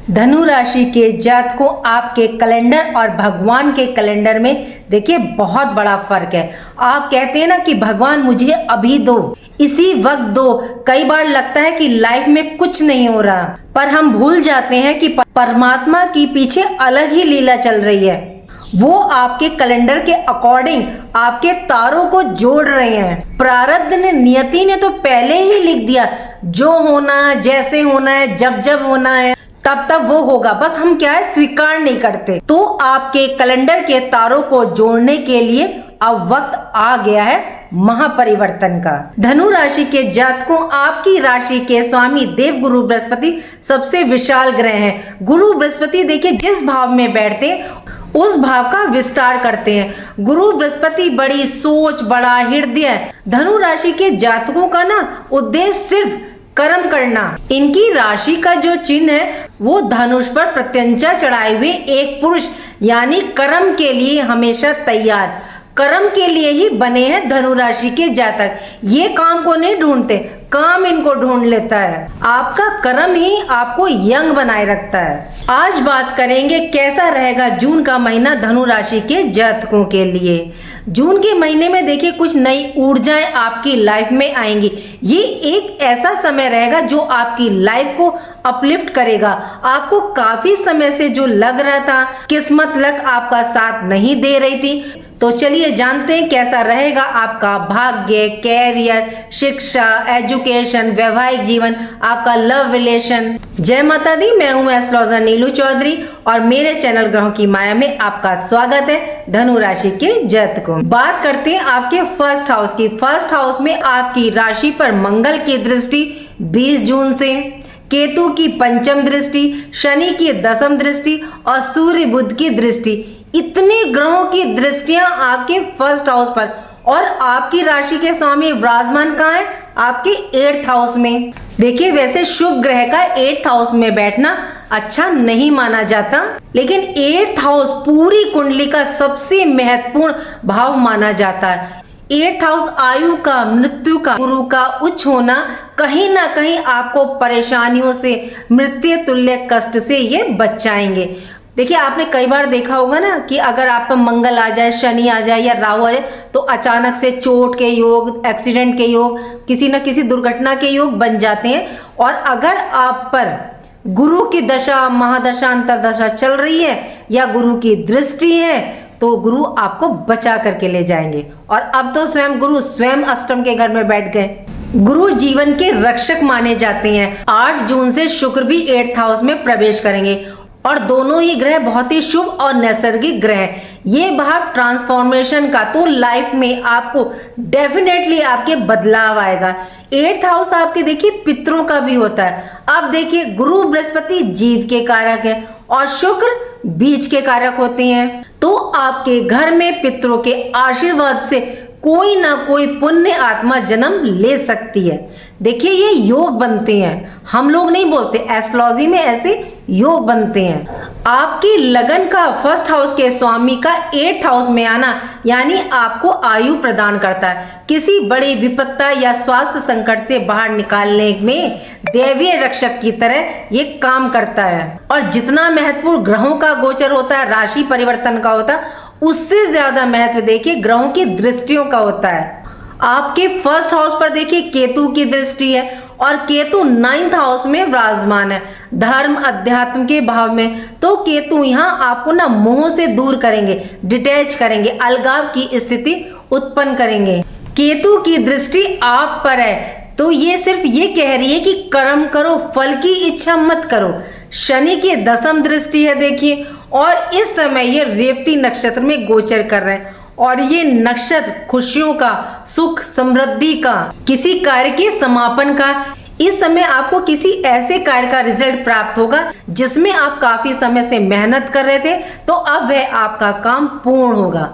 धनु राशि के जातकों, आपके कैलेंडर और भगवान के कैलेंडर में देखिए बहुत बड़ा फर्क है। आप कहते हैं ना कि भगवान मुझे अभी दो, इसी वक्त दो। कई बार लगता है कि लाइफ में कुछ नहीं हो रहा, पर हम भूल जाते हैं कि परमात्मा की पीछे अलग ही लीला चल रही है। वो आपके कैलेंडर के अकॉर्डिंग आपके तारों को जोड़ रहे हैं। प्रारब्ध ने, नियति ने तो पहले ही लिख दिया, जो होना है, जैसे होना है, जब जब होना है, तब तब वो होगा। बस हम क्या है, स्वीकार नहीं करते। तो आपके कैलेंडर के तारों को जोड़ने के लिए अब वक्त आ गया है महापरिवर्तन का। धनु राशि के जातकों, आपकी राशि के स्वामी देव गुरु बृहस्पति सबसे विशाल ग्रह हैं। गुरु बृहस्पति देखिए जिस भाव में बैठते हैं उस भाव का विस्तार करते हैं। गुरु बृहस्पति बड़ी सोच, बड़ा हृदय। धनु राशि के जातकों का ना उद्देश्य सिर्फ कर्म करना। इनकी राशि का जो चिन्ह है वो धनुष पर प्रत्यंचा चढ़ाए हुए एक पुरुष, यानी कर्म के लिए हमेशा तैयार, कर्म के लिए ही बने हैं धनु राशि के जातक। ये काम को नहीं ढूंढते, काम इनको ढूंढ लेता है। आपका कर्म ही आपको यंग बनाए रखता है। आज बात करेंगे कैसा रहेगा जून का महीना धनु राशि के जातकों के लिए। जून के महीने में देखिए कुछ नई ऊर्जाएं आपकी लाइफ में आएंगी। ये एक ऐसा समय रहेगा जो आपकी लाइफ को अपलिफ्ट करेगा। आपको काफी समय से जो लग रहा था किस्मत लक आपका साथ नहीं दे रही थी, तो चलिए जानते हैं कैसा रहेगा आपका भाग्य, कैरियर, शिक्षा, एजुकेशन, वैवाहिक जीवन, आपका लव रिलेशन। जय माता दी, मैं हूं एस्ट्रोलॉजर नीलू चौधरी और मेरे चैनल ग्रहों की माया में आपका स्वागत है। धनु राशि के जातकों, बात करते हैं आपके फर्स्ट हाउस की। फर्स्ट हाउस में आपकी राशि पर मंगल की दृष्टि 20 जून से, केतु की पंचम दृष्टि, शनि की 10वीं दृष्टि और सूर्य बुध की दृष्टि। इतने ग्रहों की दृष्टियां आपके फर्स्ट हाउस पर, और आपकी राशि के स्वामी विराजमान कहाँ है? आपके 8th हाउस में। देखिए वैसे शुभ ग्रह का 8th हाउस में बैठना अच्छा नहीं माना जाता, लेकिन 8th हाउस पूरी कुंडली का सबसे महत्वपूर्ण भाव माना जाता है। 8th हाउस आयु का, मृत्यु का, गुरु का उच्च होना कहीं ना कहीं आपको परेशानियों से, मृत्यु तुल्य कष्ट से ये बचाएंगे। देखिए आपने कई बार देखा होगा ना कि अगर आप पर मंगल आ जाए, शनि आ जाए या राहु आ जाए तो अचानक से चोट के योग, एक्सीडेंट के योग, किसी न किसी दुर्घटना के योग बन जाते हैं। और अगर आप पर गुरु की दशा, महादशा, अंतरदशा चल रही है या गुरु की दृष्टि है तो गुरु आपको बचा करके ले जाएंगे। और अब तो स्वयं गुरु स्वयं अष्टम के घर में बैठ गए। गुरु जीवन के रक्षक माने जाते हैं। 8 जून से शुक्र भी 8th हाउस में प्रवेश करेंगे और दोनों ही ग्रह बहुत ही शुभ और नैसर्गिक ग्रह हैं। ये भाव ट्रांसफॉर्मेशन का, तो लाइफ में आपको डेफिनेटली आपके बदलाव आएगा। 8th हाउस आपके देखिए पितरों का भी होता है। अब देखिए गुरु बृहस्पति जीव के कारक है और शुक्र बीज के कारक होते हैं, तो आपके घर में पितरों के आशीर्वाद से कोई ना कोई पुण्य आत्मा जन्म ले सकती है। देखिए ये योग बनते हैं, हम लोग नहीं बोलते, एस्ट्रोलॉजी में ऐसे योग बनते हैं। आपकी लगन का फर्स्ट हाउस के स्वामी का 8th हाउस में आना यानी आपको आयु प्रदान करता है। किसी बड़ी विपत्ता या स्वास्थ्य संकट से बाहर निकालने में दैवीय रक्षक की तरह ये काम करता है। और जितना महत्वपूर्ण ग्रहों का गोचर होता है, राशि परिवर्तन का होता है, उससे ज्यादा महत्व देखिए ग्रहों की दृष्टियों का होता है। आपके फर्स्ट हाउस पर देखिए केतु की दृष्टि है और केतु 9th हाउस में विराजमान है, धर्म अध्यात्म के भाव में। तो केतु यहाँ आपको ना मोह से दूर करेंगे, डिटैच करेंगे, अलगाव की स्थिति उत्पन्न करेंगे। केतु की दृष्टि आप पर है तो ये सिर्फ ये कह रही है कि कर्म करो, फल की इच्छा मत करो। शनि की 10वीं दृष्टि है देखिए, और इस समय ये रेवती नक्षत्र में गोचर कर रहे हैं और ये नक्षत्र खुशियों का, सुख समृद्धि का, किसी कार्य के समापन का। इस समय आपको किसी ऐसे कार्य का रिजल्ट प्राप्त होगा जिसमें आप काफी समय से मेहनत कर रहे थे, तो अब वह आपका काम पूर्ण होगा।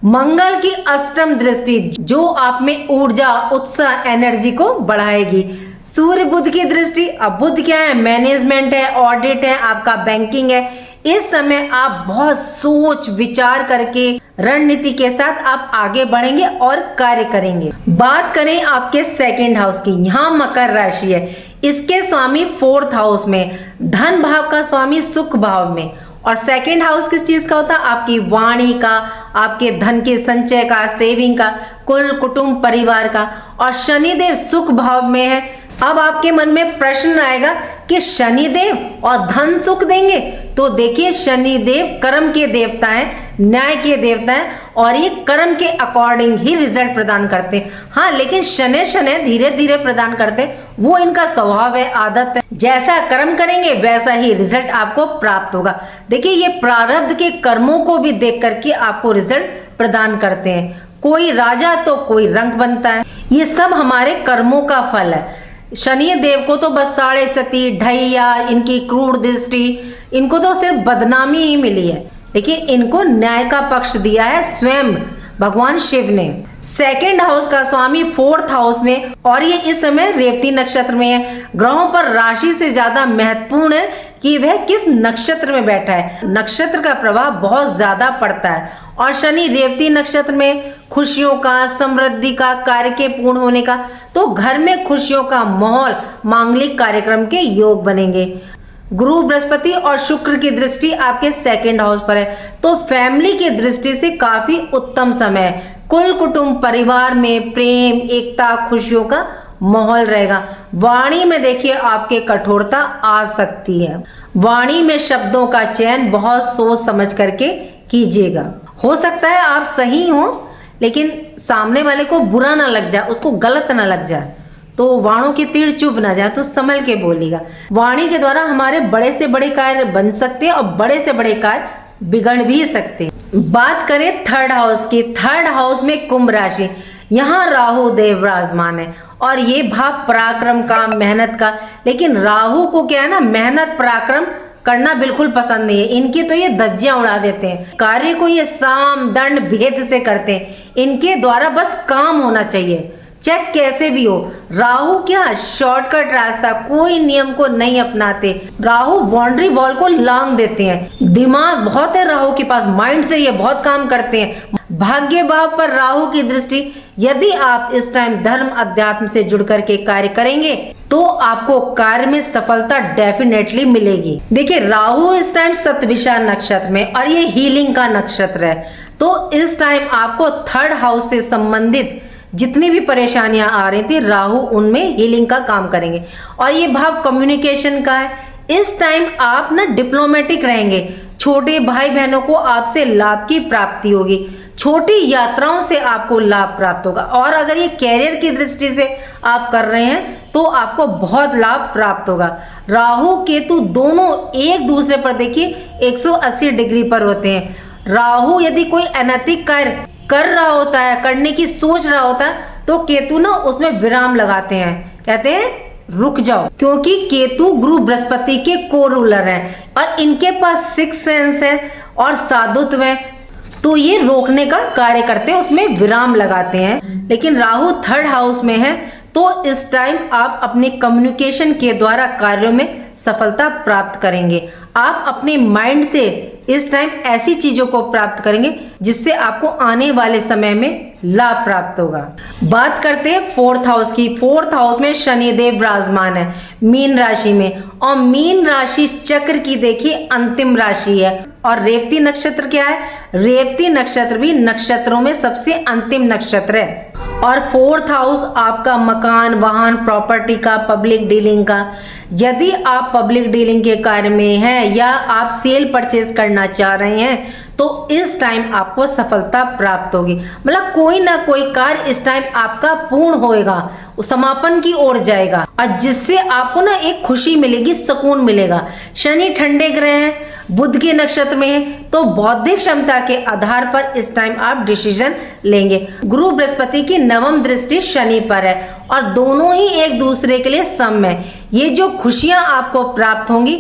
मंगल की 8वीं दृष्टि जो आप में ऊर्जा, उत्साह, एनर्जी को बढ़ाएगी। सूर्य बुध की दृष्टि, अब बुध क्या है? मैनेजमेंट है, ऑडिट है, आपका बैंकिंग है। इस समय आप बहुत सोच विचार करके रणनीति के साथ आप आगे बढ़ेंगे और कार्य करेंगे। बात करें आपके 2nd हाउस की, यहाँ मकर राशि है, इसके स्वामी 4th हाउस में धन भाव का स्वामी सुख भाव में। और सेकंड हाउस किस चीज का होता है? आपकी वाणी का, आपके धन के संचय का, सेविंग का, कुल कुटुंब परिवार का। और शनिदेव सुख भाव में है। अब आपके मन में प्रश्न आएगा कि शनिदेव और धन सुख देंगे? तो देखिए, शनिदेव कर्म के देवता हैं, न्याय के देवता हैं, और ये कर्म के अकॉर्डिंग ही रिजल्ट प्रदान करते हैं। हाँ, लेकिन शनि धीरे धीरे प्रदान करते हैं, वो इनका स्वभाव है, आदत है। जैसा कर्म करेंगे वैसा ही रिजल्ट आपको प्राप्त होगा। देखिए, ये प्रारब्ध के कर्मों को भी देख करके आपको रिजल्ट प्रदान करते हैं। कोई राजा तो कोई रंक बनता है, ये सब हमारे कर्मों का फल है। शनि देव को तो बस साढ़े सती, ढैया, इनकी क्रूर दृष्टि, इनको तो सिर्फ बदनामी ही मिली है, लेकिन इनको न्याय का पक्ष दिया है स्वयं भगवान शिव ने। सेकंड हाउस का स्वामी फोर्थ हाउस में, और ये इस समय रेवती नक्षत्र में है। ग्रहों पर राशि से ज्यादा महत्वपूर्ण है कि वह किस नक्षत्र में बैठा है। नक्षत्र का प्रभाव बहुत ज्यादा पड़ता है। और शनि रेवती नक्षत्र में खुशियों का, समृद्धि का, कार्य के पूर्ण होने का, तो घर में खुशियों का माहौल, मांगलिक कार्यक्रम के योग बनेंगे। गुरु, बृहस्पति और शुक्र की दृष्टि आपके सेकंड हाउस पर है, तो फैमिली की दृष्टि से काफी उत्तम समय है। कुल कुटुंब परिवार में प्रेम, एकता, खुशियों का माहौल रहेगा। वाणी में देखिए आपके कठोरता आ सकती है। वाणी में शब्दों का चयन बहुत सोच समझ करके कीजिएगा। हो सकता है आप सही हो, लेकिन सामने वाले को बुरा ना लग जाए, उसको गलत ना लग जाए, तो वाणों की तीर चुभ ना जाए, तो संभल के बोलिएगा। वाणी के द्वारा हमारे बड़े से बड़े कार्य बन सकते हैं और बड़े से बड़े कार्य बिगड़ भी सकते हैं। बात करें थर्ड हाउस की। थर्ड हाउस में कुंभ राशि, यहाँ राहु देव विराजमान है, और ये भाव पराक्रम का, मेहनत का। लेकिन राहु को क्या है ना, मेहनत पराक्रम करना बिल्कुल पसंद नहीं है। इनकी तो ये धज्जियां उड़ा देते हैं, कार्य को ये साम दंड भेद से करते हैं। इनके द्वारा बस काम होना चाहिए, चाहे कैसे भी हो। राहु क्या शॉर्टकट रास्ता, कोई नियम को नहीं अपनाते। राहु बाउंड्री वॉल को लांग देते हैं। दिमाग बहुत है राहु के पास, माइंड से ये बहुत काम करते हैं। भाग्य भाव पर राहु की दृष्टि, यदि आप इस टाइम धर्म अध्यात्म से जुड़ करके कार्य करेंगे तो आपको कार्य में सफलता डेफिनेटली मिलेगी। देखिए, राहु इस टाइम सतभिषा नक्षत्र में, और ये हीलिंग का नक्षत्र है, तो इस टाइम आपको थर्ड हाउस से संबंधित जितनी भी परेशानियां आ रही थी, राहु उनमें हीलिंग का काम करेंगे। और ये भाव कम्युनिकेशन का है। इस टाइम आप ना डिप्लोमेटिक रहेंगे। छोटे भाई बहनों को आपसे लाभ की प्राप्ति होगी। छोटी यात्राओं से आपको लाभ प्राप्त होगा। और अगर ये कैरियर की दृष्टि से आप कर रहे हैं तो आपको बहुत लाभ प्राप्त होगा। राहु केतु दोनों एक दूसरे पर देखिए 180 डिग्री पर होते हैं। राहु यदि कोई अनैतिक कार्य कर रहा होता है, करने की सोच रहा होता है, तो केतु ना उसमें विराम लगाते हैं, कहते हैं रुक जाओ, क्योंकि केतु गुरु बृहस्पति के को रूलर हैं और इनके पास सिक्स सेंस है और साधुत्व है, तो ये रोकने का कार्य करते हैं, उसमें विराम लगाते हैं। लेकिन राहु थर्ड हाउस में है, तो इस टाइम आप अपने कम्युनिकेशन के द्वारा कार्यों में सफलता प्राप्त करेंगे। आप अपने माइंड से इस टाइम ऐसी चीजों को प्राप्त करेंगे जिससे आपको आने वाले समय में लाभ प्राप्त होगा। बात करते हैं फोर्थ हाउस की। फोर्थ हाउस में शनिदेव विराजमान है मीन राशि में, और मीन राशि चक्र की देखिए अंतिम राशि है। और रेवती नक्षत्र क्या है? रेवती नक्षत्र भी नक्षत्रों में सबसे अंतिम नक्षत्र है। और फोर्थ हाउस आपका मकान, वाहन, प्रॉपर्टी का, पब्लिक डीलिंग का। यदि आप पब्लिक डीलिंग के कार्य में हैं या आप सेल परचेज करना चाह रहे हैं तो इस टाइम आपको सफलता प्राप्त होगी। मतलब कोई ना कोई कार्य इस टाइम आपका पूर्ण होएगा, समापन की ओर जाएगा, और जिससे आपको ना एक खुशी मिलेगी, सुकून मिलेगा। शनि ठंडे ग्रह हैं, बुध के नक्षत्र में है, तो बौद्धिक क्षमता के आधार पर इस टाइम आप डिसीजन लेंगे। गुरु बृहस्पति की नवम दृष्टि शनि पर है और दोनों ही एक दूसरे के लिए सम है। ये जो खुशियां आपको प्राप्त होंगी,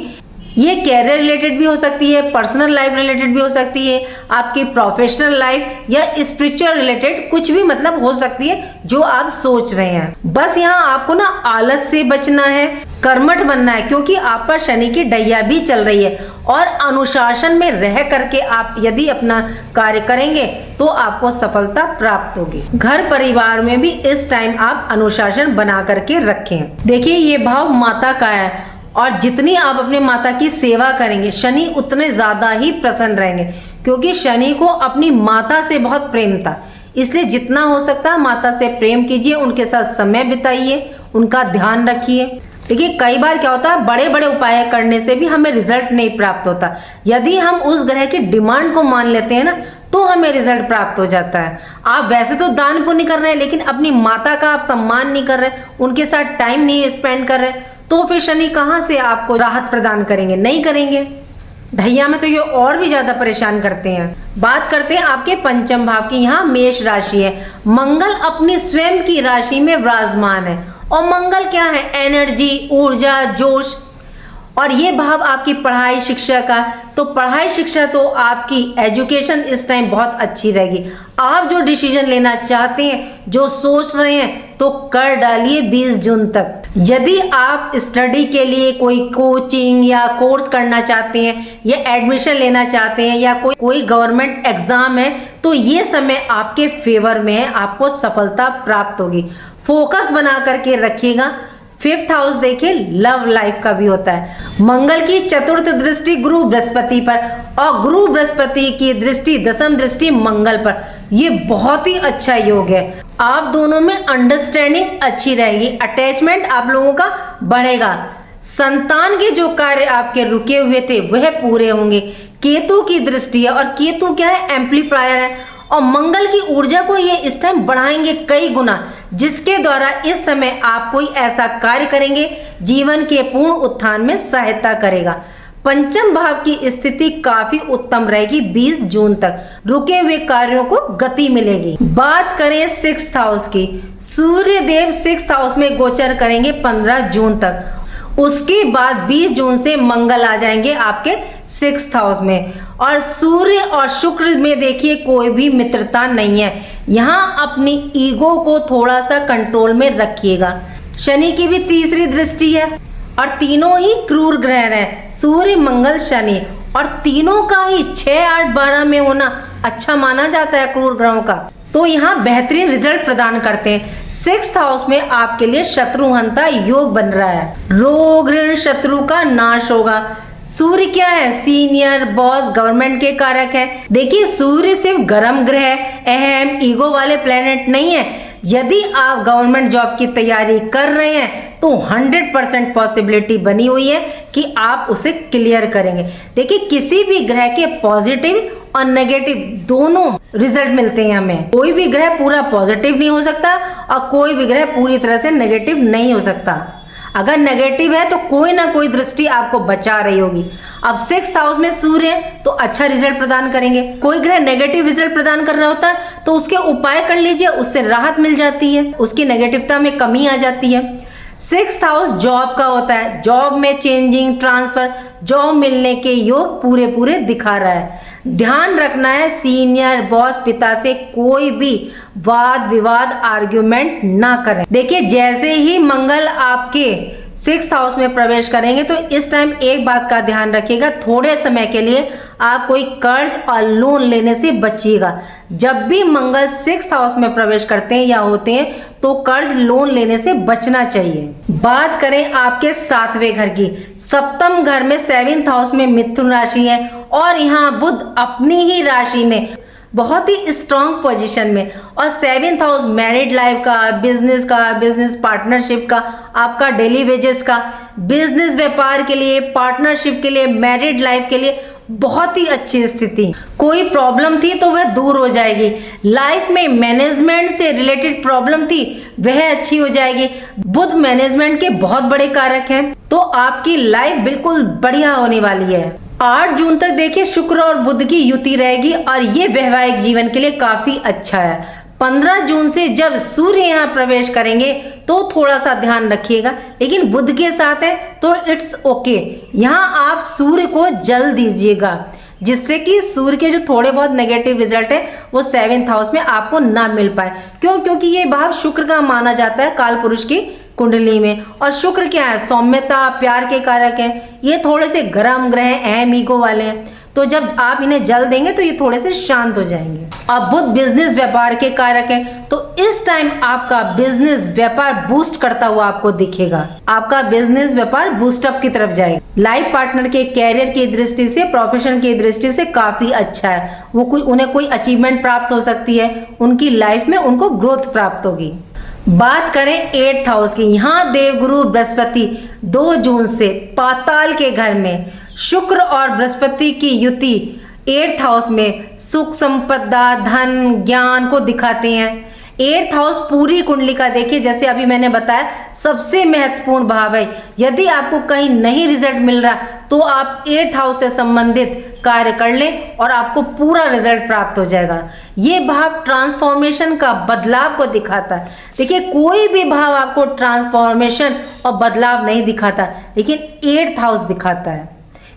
ये कैरियर रिलेटेड भी हो सकती है, पर्सनल लाइफ रिलेटेड भी हो सकती है, आपकी प्रोफेशनल लाइफ या स्पिरिचुअल रिलेटेड कुछ भी मतलब हो सकती है जो आप सोच रहे हैं। बस यहाँ आपको ना आलस से बचना है, कर्मठ बनना है, क्योंकि आप पर शनि की डैया भी चल रही है। और अनुशासन में रह करके आप यदि अपना कार्य करेंगे तो आपको सफलता प्राप्त होगी। घर परिवार में भी इस टाइम आप अनुशासन बना करके रखें। देखिए, ये भाव माता का है और जितनी आप अपने माता की सेवा करेंगे शनि उतने ज्यादा ही प्रसन्न रहेंगे, क्योंकि शनि को अपनी माता से बहुत प्रेम था। इसलिए जितना हो सकता है माता से प्रेम कीजिए, उनके साथ समय बिताइए, उनका ध्यान रखिए। देखिए कई बार क्या होता है, बड़े बड़े उपाय करने से भी हमें रिजल्ट नहीं प्राप्त होता। यदि हम उस ग्रह की डिमांड को मान लेते हैं ना, तो हमें रिजल्ट प्राप्त हो जाता है। आप वैसे तो दान पुण्य कर रहे हैं, लेकिन अपनी माता का आप सम्मान नहीं कर रहे, उनके साथ टाइम नहीं स्पेंड कर रहे, तो फिर शनि कहाँ से आपको राहत प्रदान करेंगे? नहीं करेंगे। ढैया में तो ये और भी ज्यादा परेशान करते हैं। बात करते हैं आपके पंचम भाव की। यहाँ मेष राशि है, मंगल अपनी स्वयं की राशि में विराजमान है। और मंगल क्या है? एनर्जी, ऊर्जा, जोश। और ये भाव आपकी पढ़ाई शिक्षा का, तो पढ़ाई शिक्षा तो आपकी एजुकेशन इस टाइम बहुत अच्छी रहेगी। आप जो डिसीजन लेना चाहते हैं, जो सोच रहे हैं, तो कर डालिए 20 जून तक। यदि आप स्टडी के लिए कोई कोचिंग या कोर्स करना चाहते हैं, या एडमिशन लेना चाहते हैं, या कोई गवर्नमेंट एग्जाम है, तो ये समय आपके फेवर में है, आपको सफलता प्राप्त होगी। फोकस बना करके रखिएगा। 5th हाउस देखिए लव लाइफ का भी होता है। मंगल की चतुर्थ दृष्टि गुरु बृहस्पति पर, और गुरु बृहस्पति की दृष्टि दसम दृष्टि मंगल पर, ये बहुत ही अच्छा योग है। आप दोनों में अंडरस्टैंडिंग अच्छी रहेगी, अटैचमेंट आप लोगों का बढ़ेगा। संतान के जो कार्य आपके रुके हुए थे वह पूरे होंगे। केतु की दृष्टि है, और केतु क्या है? एम्पलीफायर है। और मंगल की ऊर्जा को ये इस टाइम बढ़ाएंगे कई गुना, जिसके द्वारा इस समय आप कोई ऐसा कार्य करेंगे जीवन के पूर्ण उत्थान में सहायता करेगा। पंचम भाव की स्थिति काफी उत्तम रहेगी 20 जून तक, रुके हुए कार्यों को गति मिलेगी। बात करें 6th हाउस की, सूर्य देव 6th हाउस में गोचर करेंगे 15 जून तक। उसके बाद 20 जून से मंगल आ जाएंगे आपके 6th हाउस में। और सूर्य और शुक्र में देखिए कोई भी मित्रता नहीं है। यहाँ अपनी ईगो को थोड़ा सा कंट्रोल में रखिएगा। शनि की भी तीसरी दृष्टि है, और तीनों ही क्रूर ग्रह हैं, सूर्य मंगल शनि, और तीनों का ही 6, 8, 12 में होना अच्छा माना जाता है क्रूर ग्रहों का। तो यहाँ बेहतरीन रिजल्ट प्रदान करते हैं। 6th हाउस में आपके लिए शत्रुहंता योग बन रहा है, रोग ऋण शत्रु का नाश होगा। सूर्य क्या है? सीनियर बॉस, गवर्नमेंट के कारक है। देखिए सूर्य सिर्फ गर्म ग्रह, अहम ईगो वाले प्लेनेट नहीं है। यदि आप गवर्नमेंट जॉब की तैयारी कर रहे हैं, तो 100% पॉसिबिलिटी बनी हुई है कि आप उसे क्लियर करेंगे। देखिए किसी भी ग्रह के पॉजिटिव और नेगेटिव दोनों रिजल्ट मिलते हैं हमें। कोई भी ग्रह पूरा पॉजिटिव नहीं हो सकता, और कोई भी ग्रह पूरी तरह से नेगेटिव नहीं हो सकता। अगर नेगेटिव है तो कोई ना कोई दृष्टि आपको बचा रही होगी। अब 6th हाउस में सूर्य है तो अच्छा रिजल्ट प्रदान करेंगे। कोई ग्रह नेगेटिव रिजल्ट प्रदान कर रहा होता है तो उसके उपाय कर लीजिए, उससे राहत मिल जाती है, उसकी नेगेटिवता में कमी आ जाती है। 6th हाउस जॉब का होता है, जॉब में चेंजिंग, ट्रांसफर, जॉब मिलने के योग पूरे पूरे दिखा रहा है। ध्यान रखना है सीनियर बॉस, पिता से कोई भी वाद विवाद आर्ग्यूमेंट ना करें। देखिए जैसे ही मंगल आपके 6th हाउस में प्रवेश करेंगे, तो इस टाइम एक बात का ध्यान रखिएगा, थोड़े समय के लिए आप कोई कर्ज और लोन लेने से बचिएगा। जब भी मंगल 6th हाउस में प्रवेश करते हैं या होते हैं, तो कर्ज लोन लेने से बचना चाहिए। बात करें आपके 7वें घर की, 7th घर में 7th हाउस में मिथुन राशि है, और यहाँ बुध अपनी ही राशि में बहुत ही स्ट्रॉन्ग पोजीशन में। और 7th हाउस मैरिड लाइफ का, बिजनेस पार्टनरशिप का, आपका डेली वेजेस का, बिजनेस व्यापार के लिए, पार्टनरशिप के लिए, मैरिड लाइफ के लिए बहुत ही अच्छी स्थिति। कोई प्रॉब्लम थी तो वह दूर हो जाएगी। लाइफ में मैनेजमेंट से रिलेटेड प्रॉब्लम थी वह अच्छी हो जाएगी। बुध मैनेजमेंट के बहुत बड़े कारक हैं, तो आपकी लाइफ बिल्कुल बढ़िया होने वाली है। 8 जून तक देखिए शुक्र और बुध की युति रहेगी, और ये वैवाहिक जीवन के लिए काफी अच्छा है। 15 जून से जब सूर्य यहाँ प्रवेश करेंगे तो थोड़ा सा ध्यान रखिएगा, लेकिन बुध के साथ है तो इट्स ओके। यहाँ आप सूर्य को जल दीजिएगा, जिससे कि सूर्य के जो थोड़े बहुत नेगेटिव रिजल्ट है वो 7th हाउस में आपको ना मिल पाए। क्यों? क्योंकि ये भाव शुक्र का माना जाता है काल पुरुष की कुंडली में, और शुक्र क्या है? सौम्यता, प्यार के कारक है। ये थोड़े से गर्म ग्रह, अहम ईगो वाले हैं, तो जब आप इन्हें जल देंगे तो ये थोड़े से शांत हो जाएंगे। अब बुध बिजनेस व्यापार के कारक है, तो इस टाइम आपका बिजनेस व्यापार बूस्ट करता हुआ आपको दिखेगा। आपका बिजनेस व्यापार बूस्टअप की तरफ जाएगा। लाइफ पार्टनर के कैरियर की दृष्टि से, प्रोफेशन की दृष्टि से काफी अच्छा है। वो उन्हें कोई अचीवमेंट प्राप्त हो सकती है, उनकी लाइफ में उनको ग्रोथ प्राप्त होगी। बात करें 8th हाउस की, यहाँ देवगुरु बृहस्पति 2 जून से पाताल के घर में शुक्र और बृहस्पति की युति 8th हाउस में सुख संपदा, धन, ज्ञान को दिखाते हैं। 8th हाउस पूरी कुंडली का देखिए, जैसे अभी मैंने बताया, सबसे महत्वपूर्ण भाव है। यदि आपको कहीं नहीं रिजल्ट मिल रहा तो आप 8th हाउस से संबंधित कार्य कर लें और आपको पूरा रिजल्ट प्राप्त हो जाएगा। ये भाव ट्रांसफॉर्मेशन का, बदलाव को दिखाता है। देखिए, कोई भी भाव आपको ट्रांसफॉर्मेशन और बदलाव नहीं दिखाता, लेकिन 8th हाउस दिखाता है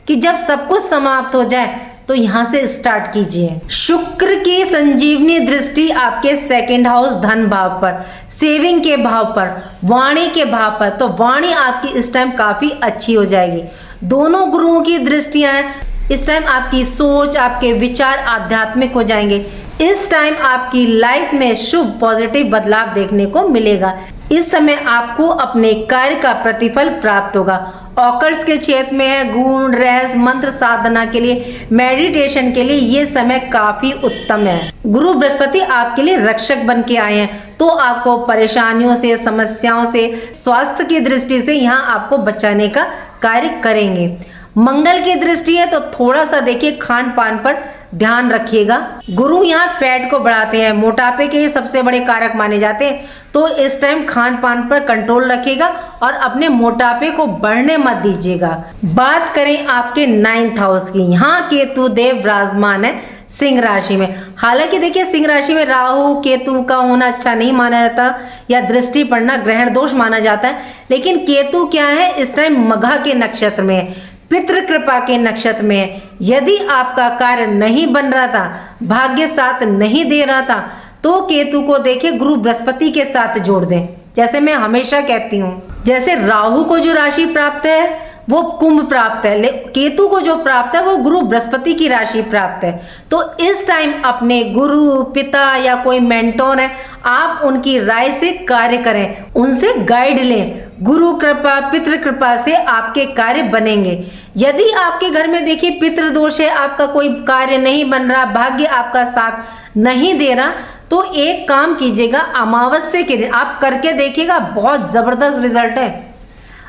कि जब सब कुछ समाप्त हो जाए तो यहां से स्टार्ट कीजिए। शुक्र की संजीवनी दृष्टि आपके 2nd हाउस धन भाव पर, सेविंग के भाव पर, वाणी के भाव पर, तो वाणी आपकी इस टाइम काफी अच्छी हो जाएगी। दोनों गुरुओं की दृष्टियां हैं। इस टाइम आपकी सोच, आपके विचार आध्यात्मिक हो जाएंगे। इस टाइम आपकी लाइफ में शुभ पॉजिटिव बदलाव देखने को मिलेगा। इस समय आपको अपने कार्य का प्रतिफल प्राप्त होगा। ऑकर्स के क्षेत्र में है, गुण, रहस्य, मंत्र साधना के लिए, मेडिटेशन के लिए ये समय काफी उत्तम है। गुरु बृहस्पति आपके लिए रक्षक बन के आए हैं, तो आपको परेशानियों से, समस्याओं से, स्वास्थ्य की दृष्टि से यहाँ आपको बचाने का कार्य करेंगे। मंगल की दृष्टि है तो थोड़ा सा देखिए खान पान पर ध्यान रखिएगा। गुरु यहाँ फैट को बढ़ाते हैं, मोटापे के सबसे बड़े कारक माने जाते हैं, तो इस टाइम खान पान पर कंट्रोल रखिएगा और अपने मोटापे को बढ़ने मत दीजिएगा। बात करें आपके 9th हाउस की, यहाँ केतु देव विराजमान है सिंह राशि में। हालांकि देखिए, सिंह राशि में राहु केतु का होना अच्छा नहीं माना जाता या दृष्टि पड़ना ग्रहण दोष माना जाता है, लेकिन केतु क्या है, इस टाइम मघा के नक्षत्र में है, पितृ कृपा के नक्षत्र में। यदि आपका कार्य नहीं बन रहा था, भाग्य साथ नहीं दे रहा था, तो केतु को देखिए गुरु बृहस्पति के साथ जोड़ दें। जैसे मैं हमेशा कहती हूँ, जैसे राहु को जो राशि प्राप्त है वो कुंभ प्राप्त है, केतु को जो प्राप्त है वो गुरु बृहस्पति की राशि प्राप्त है। तो इस टाइम अपने गुरु, पिता या कोई मेंटोर है, आप उनकी राय से कार्य करें, उनसे गाइड लें। गुरु कृपा, पितृ कृपा से आपके कार्य बनेंगे। यदि आपके घर में देखिए पितृ दोष है, आपका कोई कार्य नहीं बन रहा, भाग्य आपका साथ नहीं दे रहा, तो एक काम कीजिएगा, अमावस्या के दिन आप करके देखिएगा, बहुत जबरदस्त रिजल्ट है।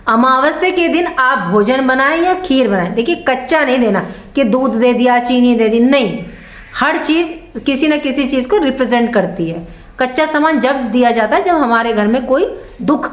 अमावस्या के दिन आप भोजन बनाएं या खीर बनाएं। देखिए, कच्चा नहीं देना कि दूध दे दिया, चीनी दे दी, नहीं। हर चीज किसी न किसी चीज को रिप्रेजेंट करती है। कच्चा सामान जब दिया जाता है जब हमारे घर में कोई दुख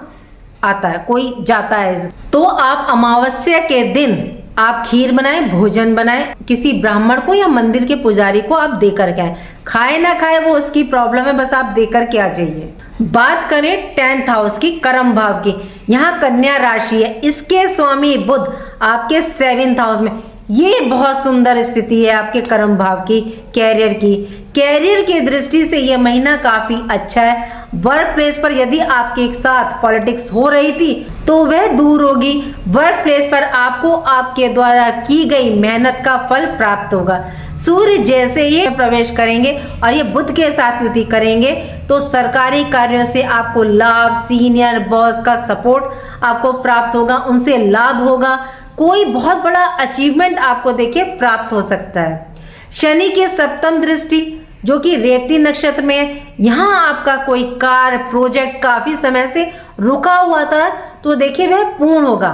आता है, कोई जाता है, तो आप अमावस्या के दिन आप खीर बनाएं, भोजन बनाएं, किसी ब्राह्मण को या मंदिर के पुजारी को आप देकर के आए। खाए ना खाए वो उसकी प्रॉब्लम है, बस आप देकर के आ जाइए। बात करें 10th हाउस की, कर्म भाव की, यहाँ कन्या राशि है, इसके स्वामी बुध आपके 7th हाउस में। ये बहुत सुंदर स्थिति है आपके कर्म भाव की, कैरियर की। कैरियर की दृष्टि से यह महीना काफी अच्छा है। वर्क प्लेस पर यदि आपके साथ पॉलिटिक्स हो रही थी तो वह दूर होगी। वर्क प्लेस पर आपको आपके द्वारा की गई मेहनत का फल प्राप्त होगा। सूर्य जैसे ही प्रवेश करेंगे और ये बुध के साथ युति करेंगे तो सरकारी कार्यों से आपको लाभ, सीनियर बॉस का सपोर्ट आपको प्राप्त होगा, उनसे लाभ होगा। कोई बहुत बड़ा अचीवमेंट आपको देखिए प्राप्त हो सकता है। शनि की 7th दृष्टि जो कि रेवती नक्षत्र में है, यहाँ आपका कोई कार्य, प्रोजेक्ट काफी समय से रुका हुआ था तो देखिए वह पूर्ण होगा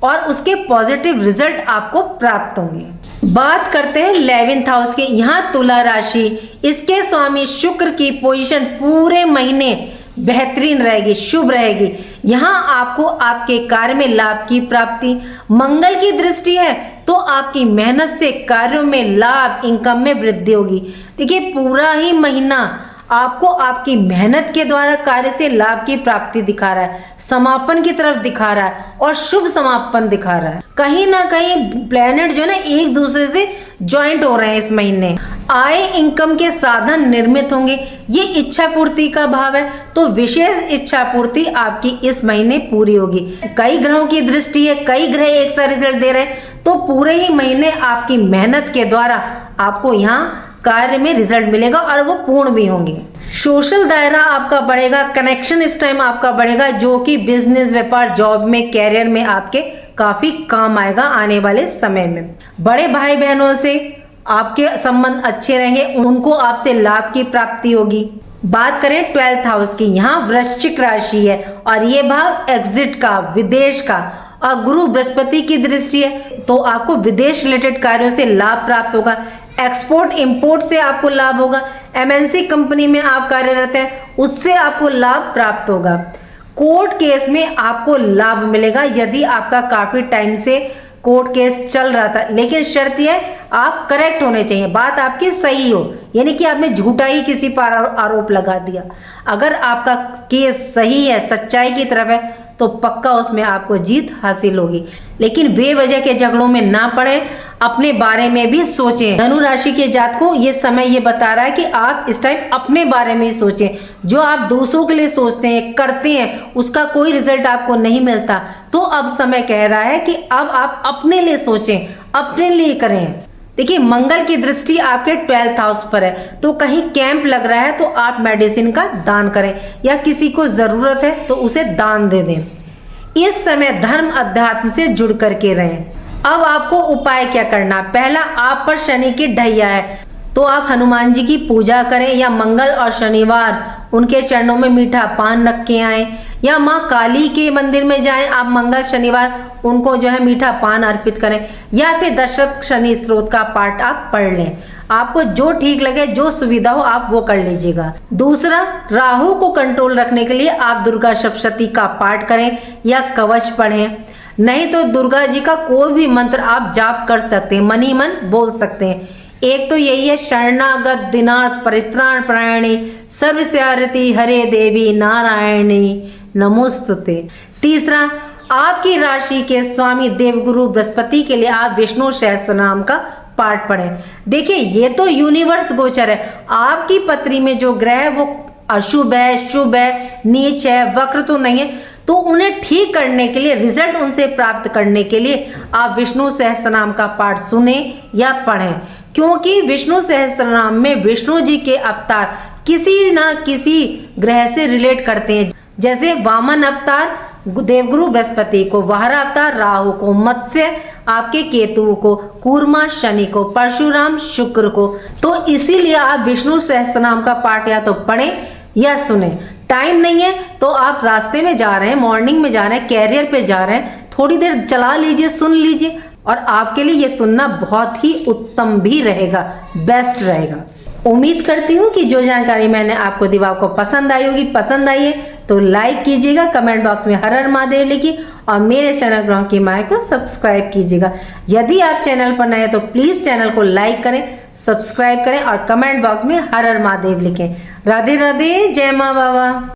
और उसके पॉजिटिव रिजल्ट आपको प्राप्त होंगे। बात करते हैं 11th हाउस के, यहाँ तुला राशि, इसके स्वामी शुक्र की पोजीशन पूरे महीने बेहतरीन रहेगी, शुभ रहेगी। यहाँ आपको आपके कार्य में लाभ की प्राप्ति, मंगल की दृष्टि है तो आपकी मेहनत से कार्यों में लाभ, इनकम में वृद्धि होगी। देखिए, पूरा ही महीना आपको आपकी मेहनत के द्वारा कार्य से लाभ की प्राप्ति दिखा रहा है, समापन की तरफ दिखा रहा है और शुभ समापन दिखा रहा है। कहीं ना कहीं प्लेनेट जो है ना एक दूसरे से ज्वाइंट हो रहे हैं इस महीने। आय इनकम के साधन निर्मित होंगे। ये इच्छा पूर्ति का भाव है, तो विशेष इच्छा पूर्ति आपकी इस महीने पूरी होगी। कई ग्रहों की दृष्टि है, कई ग्रह एक सा रिजल्ट दे रहे हैं, तो पूरे ही महीने आपकी मेहनत के द्वारा आपको यहाँ कार्य में रिजल्ट मिलेगा और वो पूर्ण भी होंगे। सोशल दायरा आपका बढ़ेगा, कनेक्शन इस टाइम आपका बढ़ेगा, जो कि बिजनेस, व्यापार, जॉब में, कैरियर में आपके काफी काम आएगा आने वाले समय में। बड़े भाई बहनों से आपके संबंध अच्छे रहेंगे, उनको आपसे लाभ की प्राप्ति होगी। बात करें 12th हाउस की, यहाँ वृश्चिक राशि है और ये भाव एग्जिट का, विदेश का, और गुरु बृहस्पति की दृष्टि है, तो आपको विदेश रिलेटेड कार्यों से लाभ प्राप्त होगा। एक्सपोर्ट इंपोर्ट से आपको लाभ होगा। एमएनसी कंपनी में आप कार्यरत हैं, उससे आपको लाभ प्राप्त होगा। कोर्ट केस में आपको लाभ मिलेगा यदि आपका काफी टाइम से कोर्ट केस चल रहा था, लेकिन शर्त यह आप करेक्ट होने चाहिए, बात आपकी सही हो, यानी कि आपने झूठा ही किसी पर आरोप लगा दिया। अगर आपका केस सही है, सच्चाई की तरफ है, तो पक्का उसमें आपको जीत हासिल होगी। लेकिन बेवजह के झगड़ों में ना पड़े, अपने बारे में भी सोचें। धनु राशि के जातकों ये समय ये बता रहा है कि आप इस टाइम अपने बारे में ही सोचें। जो आप दूसरों के लिए सोचते हैं, करते हैं, उसका कोई रिजल्ट आपको नहीं मिलता, तो अब समय कह रहा है कि अब आप अपने लिए सोचें, अपने लिए करें। देखिए, मंगल की दृष्टि आपके 12th हाउस पर है, तो कहीं कैंप लग रहा है तो आप मेडिसिन का दान करें, या किसी को जरूरत है तो उसे दान दे दें। इस समय धर्म अध्यात्म से जुड़ करके रहें। अब आपको उपाय क्या करना? पहला, आप पर शनि की ढैया है, तो आप हनुमान जी की पूजा करें, या मंगल और शनिवार उनके चरणों में मीठा पान रख के आए, या माँ काली के मंदिर में जाएं, आप मंगल शनिवार उनको जो है मीठा पान अर्पित करें, या फिर दशरथ शनि स्त्रोत का पाठ आप पढ़ लें। आपको जो ठीक लगे, जो सुविधा हो, आप वो कर लीजिएगा। दूसरा, राहु को कंट्रोल रखने के लिए आप दुर्गा सप्तशती का पाठ करें या कवच पढ़ें, नहीं तो दुर्गा जी का कोई भी मंत्र आप जाप कर सकते हैं, मन ही मन बोल सकते हैं। एक तो यही है, शरणागत दिनार्थ परित्राण प्रायणी सर्वस्यारति हरे देवी नारायणी नमोस्तुते। तीसरा, आपकी राशि के स्वामी देवगुरु बृहस्पति के लिए आप विष्णु सहस्त्रनाम का पाठ पढ़ें। देखिए, ये तो यूनिवर्स गोचर है, आपकी पत्री में जो ग्रह है वो अशुभ है, शुभ है, नीच है, वक्र तो नहीं है, तो उन्हें ठीक करने के लिए, रिजल्ट उनसे प्राप्त करने के लिए आप विष्णु सहस्त्रनाम का पाठ सुने या पढ़ें, क्योंकि विष्णु सहस्त्रनाम में विष्णु जी के अवतार किसी ना किसी ग्रह से रिलेट करते हैं। जैसे वामन अवतार देवगुरु बृहस्पति को, वाहरा अवतार राहु को, मत्स्य आपके केतु को, कूर्मा शनि को, परशुराम शुक्र को। तो इसीलिए आप विष्णु सहस्त्रनाम का पाठ या तो पढ़ें या सुने। टाइम नहीं है तो आप रास्ते में जा रहे हैं, मॉर्निंग में जा रहे हैं, कैरियर पे जा रहे हैं, थोड़ी देर चला लीजिए, सुन लीजिए, और आपके लिए ये सुनना बहुत ही उत्तम भी रहेगा, बेस्ट रहेगा। उम्मीद करती हूँ कि जो जानकारी मैंने आपको दी आपको पसंद आई होगी। पसंद आई है तो लाइक कीजिएगा, कमेंट बॉक्स में हर हर महादेव लिखिए, और मेरे चैनल ग्रहों की माया को सब्सक्राइब कीजिएगा। यदि आप चैनल पर नए हैं तो प्लीज चैनल को लाइक करें, सब्सक्राइब करें और कमेंट बॉक्स में हर हर महादेव लिखें। राधे राधे, जय माँ बाबा।